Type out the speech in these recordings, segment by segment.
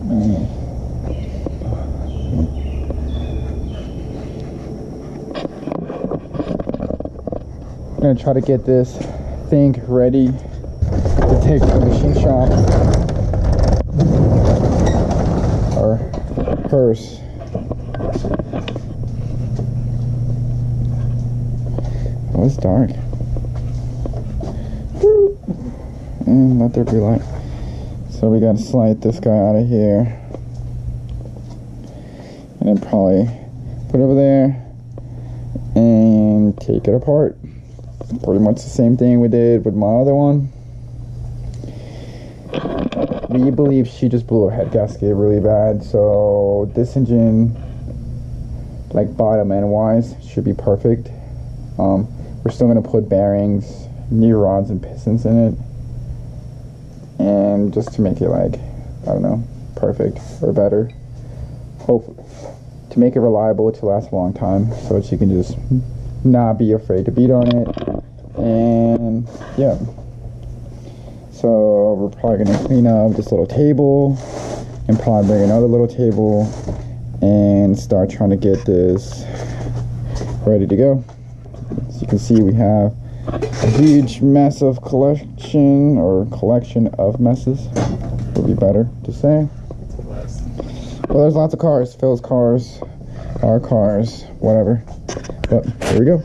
I'm gonna try to get this thing ready to take to the machine shop, or hers. Oh, it's dark. And let there be light. So we gotta slide this guy out of here, and then probably put it over there and take it apart. Pretty much the same thing we did with my other one. We believe she just blew her head gasket really bad, so this engine, like bottom end wise, should be perfect. We're still gonna put bearings, new rods and pistons in it, and just to make it, like, I don't know, perfect or better. Hopefully to make it reliable, to last a long time, so she can just not be afraid to beat on it. And yeah, so we're probably gonna clean up this little table and probably bring another little table and start trying to get this ready to go. As you can see, we have a huge mess of collection of messes, would be better to say. Well, there's lots of cars, Phil's cars, our cars, whatever. But here we go.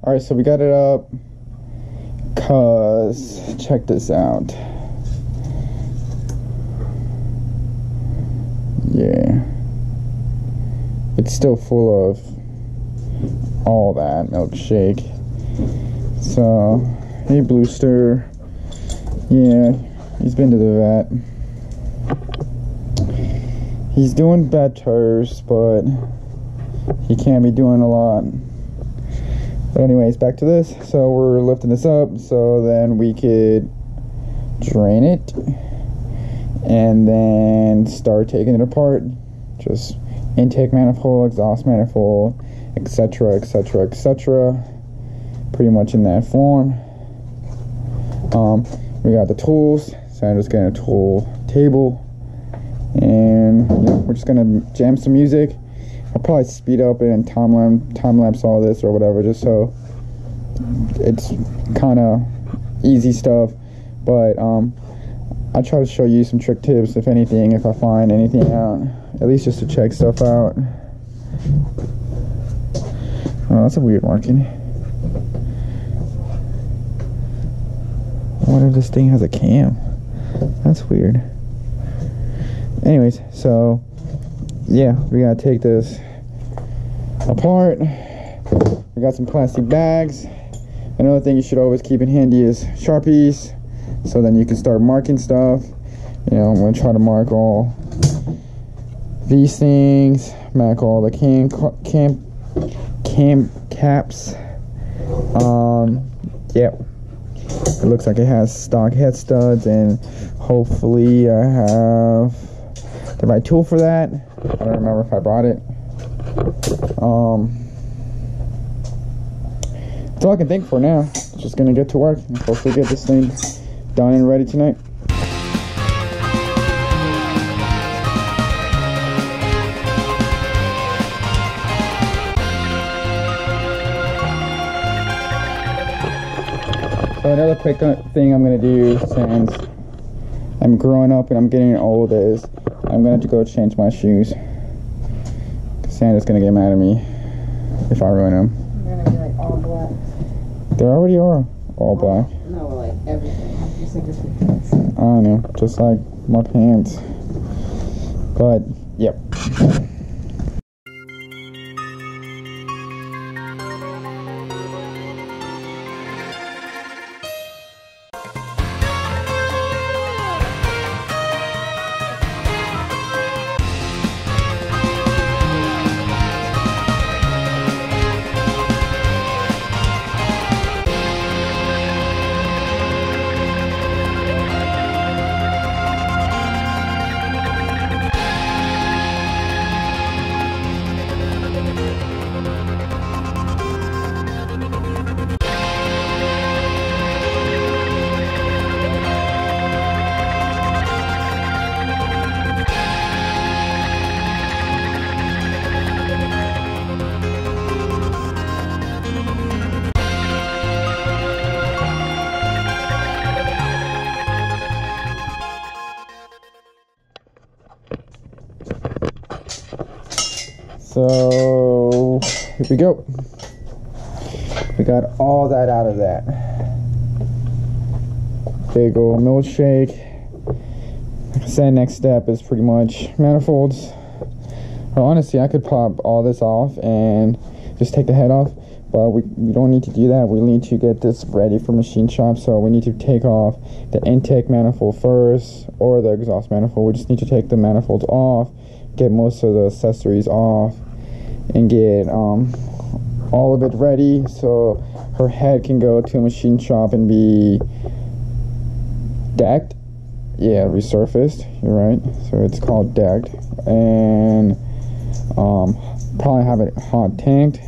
Alright, so we got it up, cause check this out. Yeah, it's still full of all that milkshake. So, hey Bluester, yeah, he's been to the vet. He's doing better, but he can't be doing a lot. But anyways, back to this. So we're lifting this up so then we could drain it and then start taking it apart. Just intake manifold, exhaust manifold, etc, etc, etc. Pretty much in that form. We got the tools. Sandra's getting a tool table, and yeah, we're just gonna jam some music. I'll probably speed up and time lapse all this or whatever, just so it's kind of easy stuff. But I'll try to show you some trick tips, if anything, if I find anything out, at least just to check stuff out. Oh, that's a weird marking. What if this thing has a cam? That's weird. Anyways, so yeah, we gotta take this apart. We got some plastic bags. Another thing you should always keep in handy is Sharpies, so then you can start marking stuff. You know, I'm gonna try to mark all these things, back all the cam caps. Yep, it looks like it has stock head studs, and hopefully I have the right tool for that. I don't remember if I brought it. That's all I can think for now. Just gonna get to work and hopefully get this thing done and ready tonight. So another quick thing I'm gonna do, since I'm growing up and I'm getting old, is I'm gonna have to go change my shoes. Sanders gonna get mad at me if I ruin them. They're gonna be like all black. They already are all black. No, like everything. Just like this pants. I don't know, just like my pants. But yep. So here we go. We got all that out of that. Big old milkshake. Like I said, next step is pretty much manifolds. Or honestly, I could pop all this off and just take the head off, but we don't need to do that. We need to get this ready for machine shop, so we need to take off the intake manifold first, or the exhaust manifold. We just need to take the manifolds off, get most of the accessories off, and get all of it ready so her head can go to a machine shop and be decked. Yeah, resurfaced, you're right. So it's called decked. And probably have it hot tanked,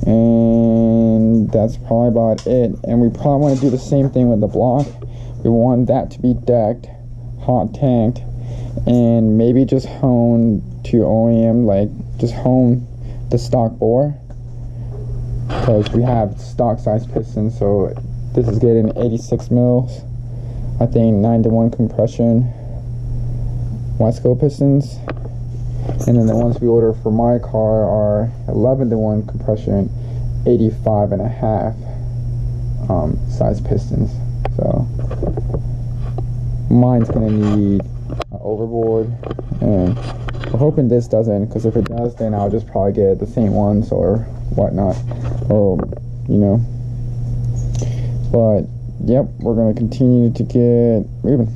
and that's probably about it. And we probably want to do the same thing with the block. We want that to be decked, hot tanked, and maybe just hone to OEM, like just hone the stock bore, because we have stock size pistons. So this is getting 86 mils, I think 9-to-1 compression wide scope pistons, and then the ones we order for my car are 11-to-1 compression 85.5 size pistons. So mine's gonna need an overboard, and we're hoping this doesn't, because if it does, then I'll just probably get the same ones or whatnot, or you know. But yep, we're gonna continue to get moving.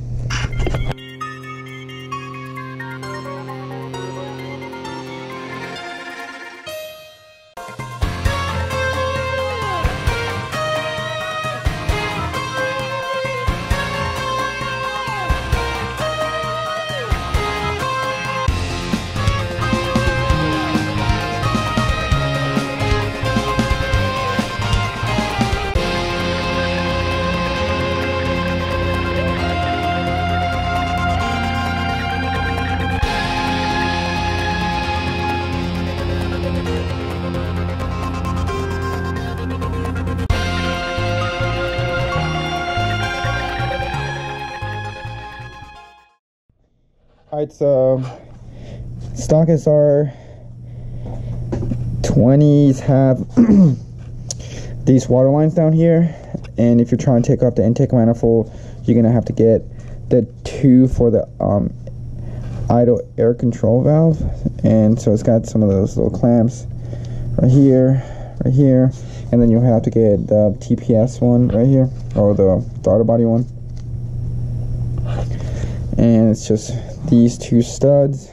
Alright, so stock SR20s have these water lines down here, and if you're trying to take off the intake manifold, you're gonna have to get the two for the idle air control valve. And so it's got some of those little clamps right here, and then you'll have to get the TPS one right here, or the throttle body one. And it's just these two studs,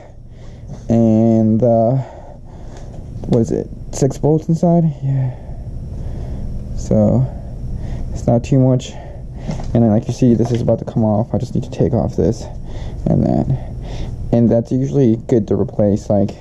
and what is it, 6 bolts inside? Yeah. So it's not too much. And then, like you see, this is about to come off. I just need to take off this and that, and that's usually good to replace. Like,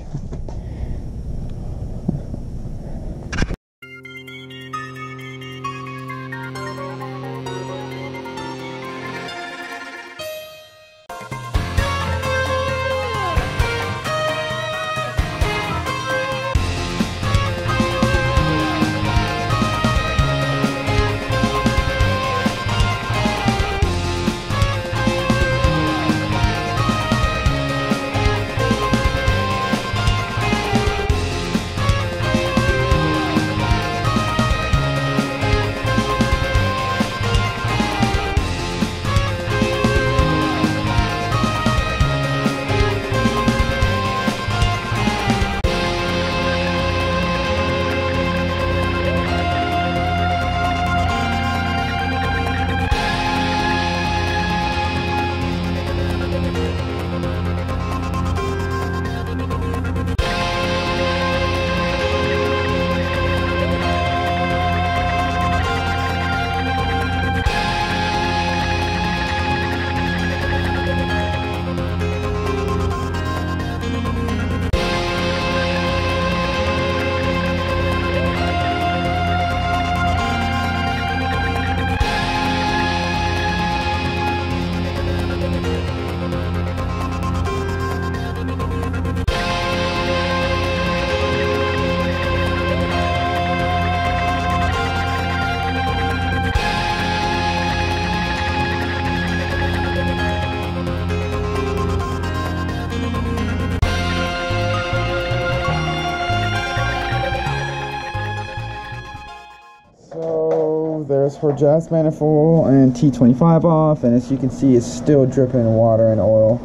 there's her jazz manifold and T25 off, and as you can see, it's still dripping water and oil.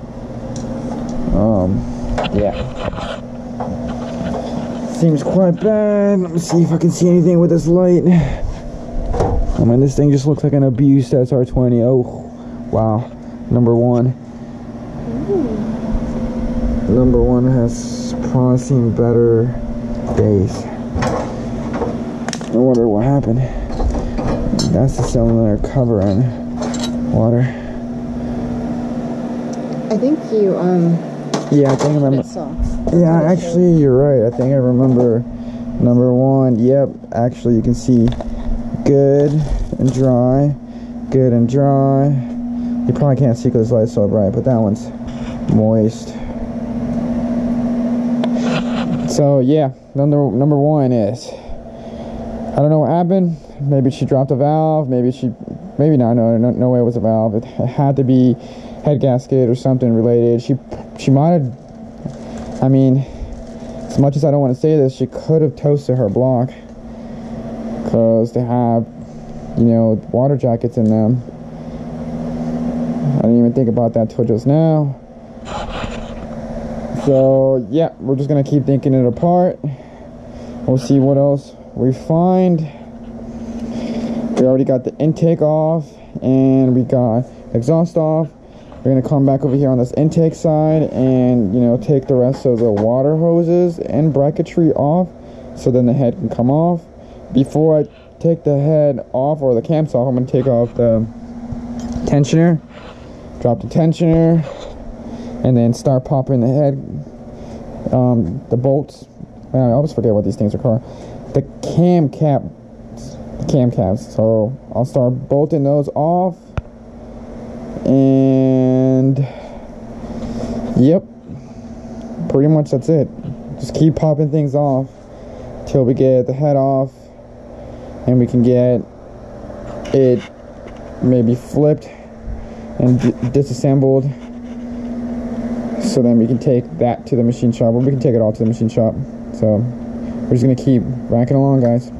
Yeah, seems quite bad. Let me see if I can see anything with this light. I mean, this thing just looks like an abused SR20. Oh, wow. Number one has promising better days. I wonder what happened. That's the cylinder covering water. I think you yeah, I think I remember. Yeah, actually, you're right. I think I remember number one. Yep, actually, you can see good and dry, good and dry. You probably can't see because the light's so bright, but that one's moist. So yeah, number one is, I don't know what happened. Maybe she dropped a valve. Maybe not. No way it was a valve. It had to be head gasket or something related. She might have. I mean, as much as I don't want to say this, she could have toasted her block, because they have, you know, water jackets in them. I didn't even think about that till just now. So yeah, we're just gonna keep thinking it apart. We'll see what else we find. We already got the intake off, and we got exhaust off. We're gonna come back over here on this intake side and, you know, take the rest of the water hoses and bracketry off, so then the head can come off. Before I take the head off, or the clamps off, I'm gonna take off the tensioner, drop the tensioner, and then start popping the head, the bolts. I always forget what these things are called. The cam caps. So I'll start bolting those off, and yep, pretty much that's it. Just keep popping things off till we get the head off, and we can get it maybe flipped and disassembled, so then we can take that to the machine shop, or we can take it all to the machine shop. So we're just gonna keep racking along, guys.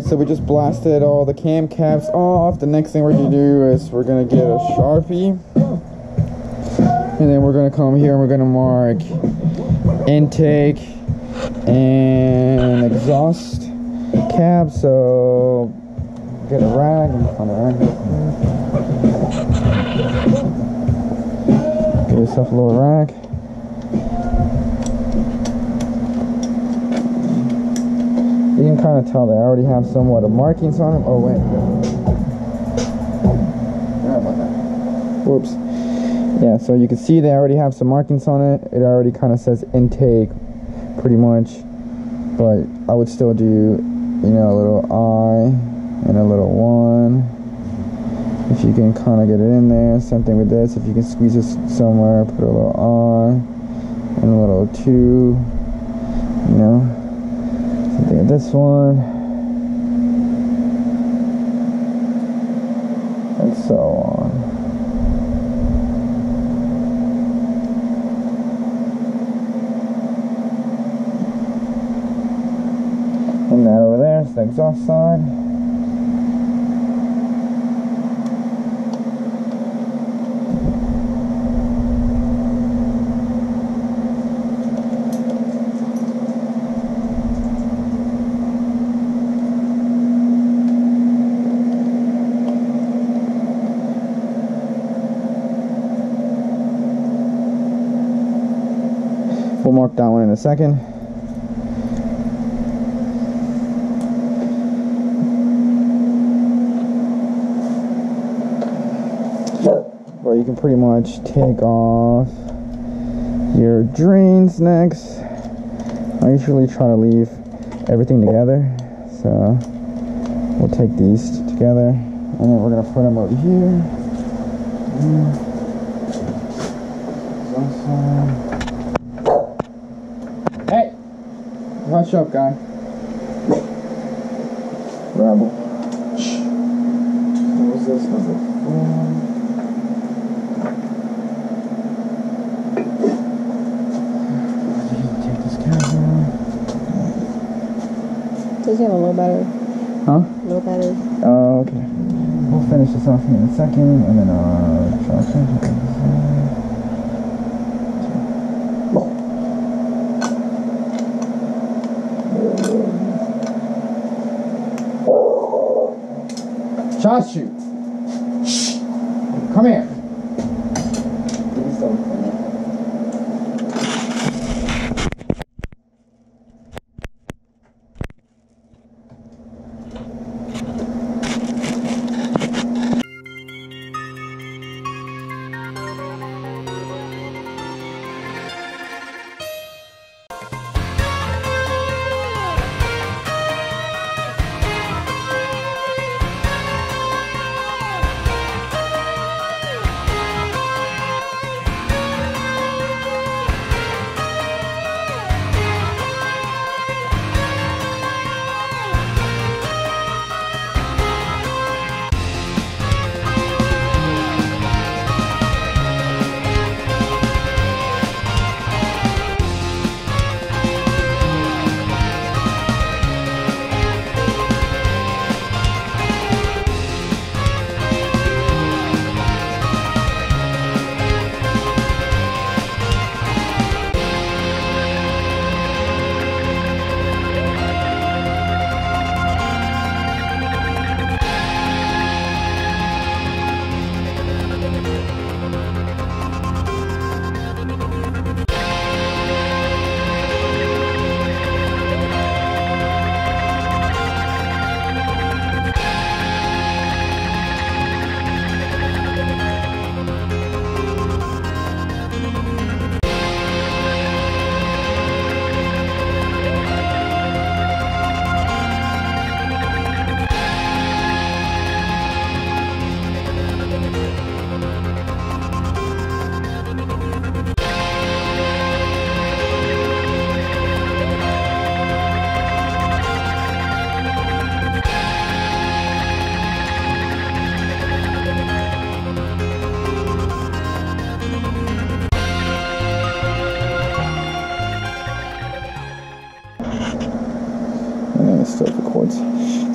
so we just blasted all the cam caps off. The next thing we're gonna do is we're gonna get a Sharpie, and then we're gonna come here and we're gonna mark intake and exhaust cap. So get a rag and find a rag. Get yourself a little rag. You can kind of tell they already have somewhat of markings on them. Oh wait. Sorry about that. Whoops. Yeah, so you can see they already have some markings on it. It already kind of says intake, pretty much. But I would still do, you know, a little I and a little 1. If you can kind of get it in there. Same thing with this. If you can squeeze it somewhere, put a little I and a little 2. You know. Same thing with this one. And so on. And that over there is the exhaust side. We'll mark that one in a second. Well, you can pretty much take off your drains next. I usually try to leave everything together, so we'll take these together and then we're gonna put them over here. Hey, hush up, guy. Rebel. What was this number 4? Does he have a low battery? Huh? Low battery. Oh, okay. We'll finish this off in a second, and then shot shoot. Come here. Give me some.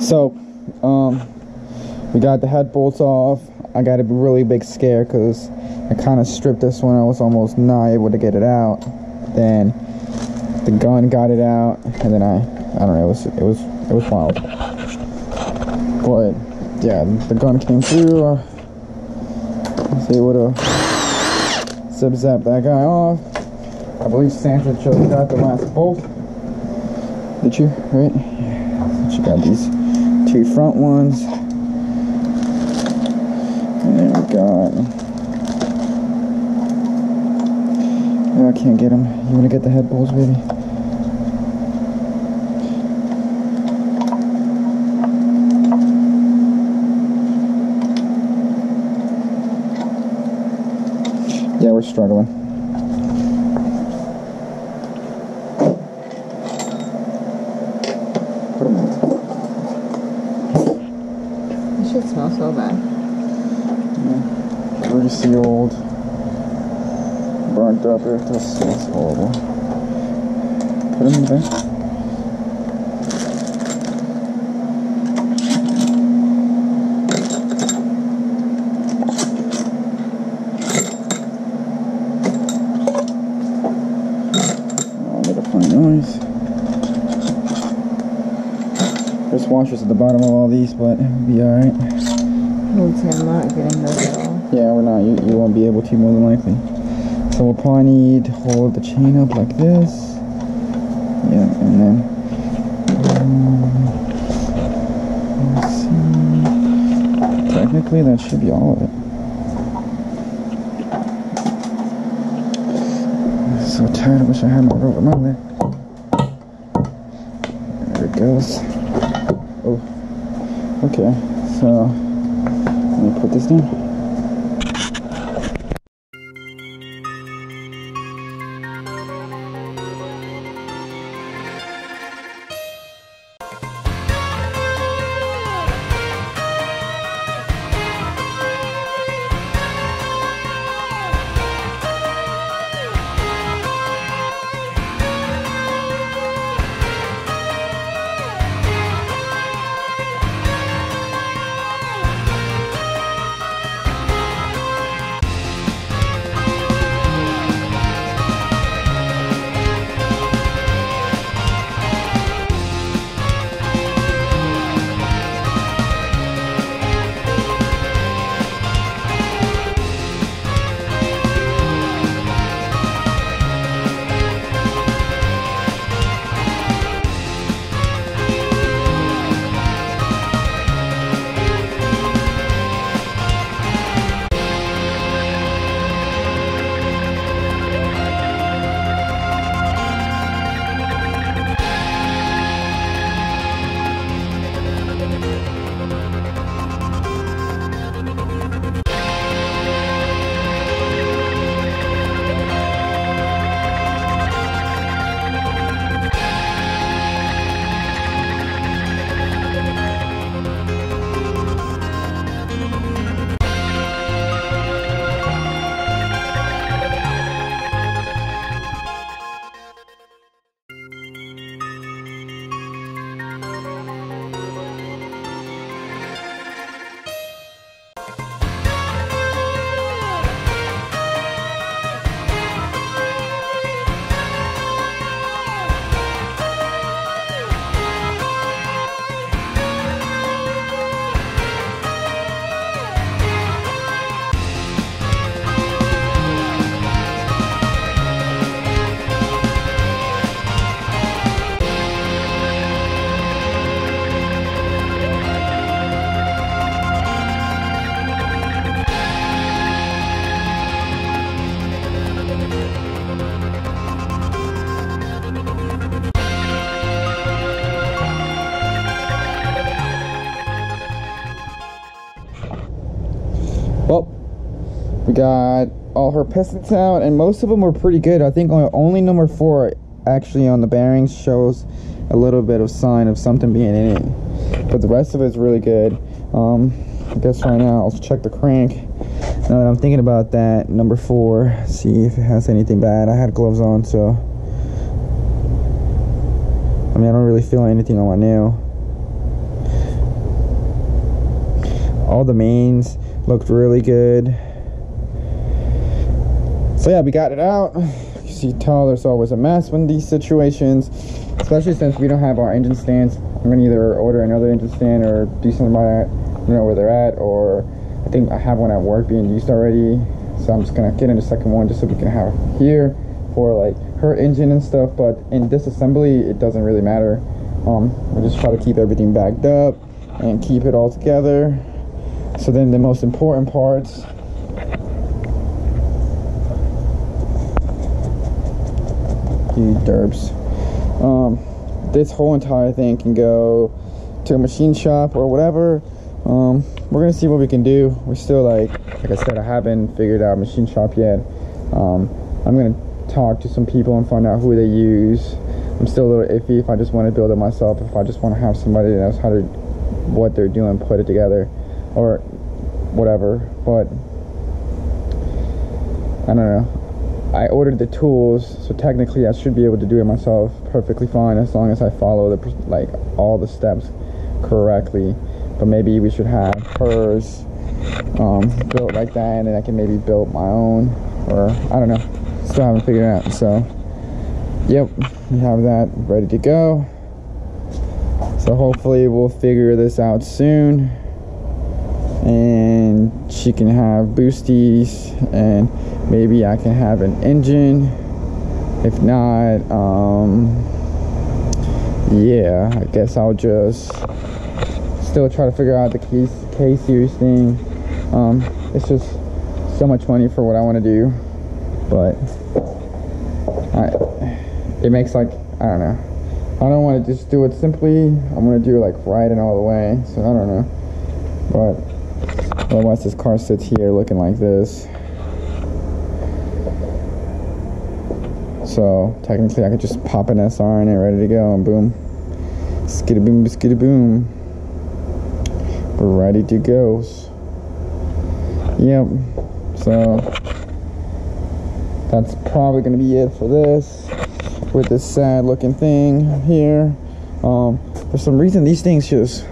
So, we got the head bolts off. I got a really big scare because I kind of stripped this one. I was almost not able to get it out. Then the gun got it out, and then I don't know. It was wild. But yeah, the gun came through. I was able to zap that guy off. I believe Sandras just got the last bolt. Did you? Right? Yeah. She got these 2 front ones. And then we got... Oh, I can't get them. You want to get the head bolts, baby? Yeah, we're struggling. Put them in. It should smell so bad. Yeah. Greasy old, burnt up. It just smells horrible. Put them in the back. Noise. There's washers at the bottom of all these, but it'll be alright. I would say I'm not getting those at all. Yeah, we're not. You won't be able to, more than likely. So we'll probably need to hold the chain up like this. Yeah, and then let's see. Technically, that should be all of it. I'm so tired. I wish I had my rope around there. There it goes. Oh, okay. So let me put this down. Well, we got all her pistons out, and most of them were pretty good. I think only number 4 actually on the bearings shows a little bit of sign of something being in it, but the rest of it's really good. I guess right now I'll check the crank. Now that I'm thinking about that, number 4, see if it has anything bad. I had gloves on, so I mean I don't really feel anything on my nail. All the mains looked really good. So yeah, we got it out. You tell there's always a mess in these situations, especially since we don't have our engine stands. I'm gonna either order another engine stand or do something about it. I don't know where they're at, or I think I have one at work being used already, so I'm just gonna get in the second one just so we can have here for like her engine and stuff. But in disassembly, it doesn't really matter. We'll just try to keep everything backed up and keep it all together. So then the most important parts, you derps, this whole entire thing can go to a machine shop or whatever. We're gonna see what we can do. We're still like I said, I haven't figured out a machine shop yet. I'm gonna talk to some people and find out who they use. I'm still a little iffy if I just want to build it myself, if I just want to have somebody that knows how to what they're doing, put it together or whatever. But I don't know. I ordered the tools, so technically I should be able to do it myself perfectly fine as long as I follow the like all the steps correctly. But maybe we should have hers built like that, and then I can maybe build my own, or I don't know. Still haven't figured it out. So yep, we have that ready to go. So hopefully we'll figure this out soon, and she can have boosties, and maybe I can have an engine. If not, yeah, I guess I'll just still try to figure out the K series thing. It's just so much money for what I want to do, but it makes like, I don't know. I don't want to just do it simply. I'm going to do it like right and all the way. So I don't know. But otherwise this car sits here looking like this. So technically I could just pop an SR in it, ready to go, and boom. Skitty boom, skitty boom. We're ready to go. Yep. So that's probably going to be it for this. With this sad looking thing here. For some reason these things just,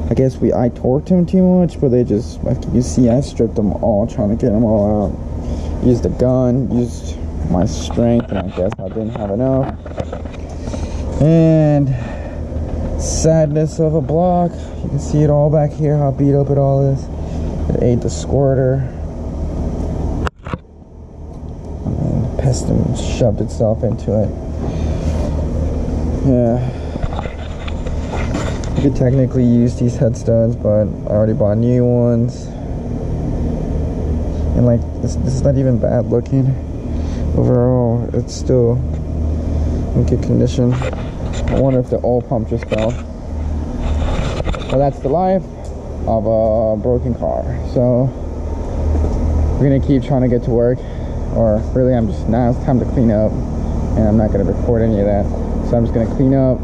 I guess I torqued them too much, but they just, like you see, I stripped them all trying to get them all out. Used a gun, used my strength, and I guess I didn't have enough. And sadness of a block. You can see it all back here, how beat up it all is. It ate the squirter. And pissed and shoved itself into it. Yeah. You could technically use these head studs, but I already bought new ones. And like, this is not even bad looking. Overall, it's still in good condition. I wonder if the oil pump just fell. Well, that's the life of a broken car. So we're gonna keep trying to get to work, or really now it's time to clean up, and I'm not gonna record any of that. So I'm just gonna clean up.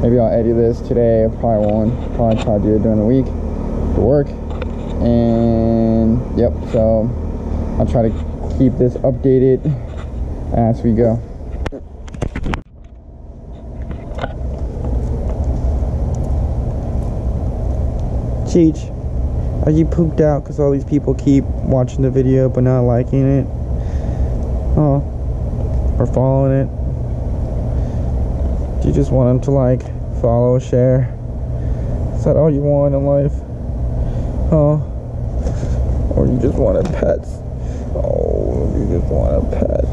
Maybe I'll edit this today. I probably won't. Probably try to do it during the week for work. And yep, so I'll try to keep this updated as we go. Cheech, are you pooped out because all these people keep watching the video but not liking it? Oh, or following it? Do you just want them to like, follow, share? Is that all you want in life? Huh? Or you just want a pet? Oh, you just want a pet.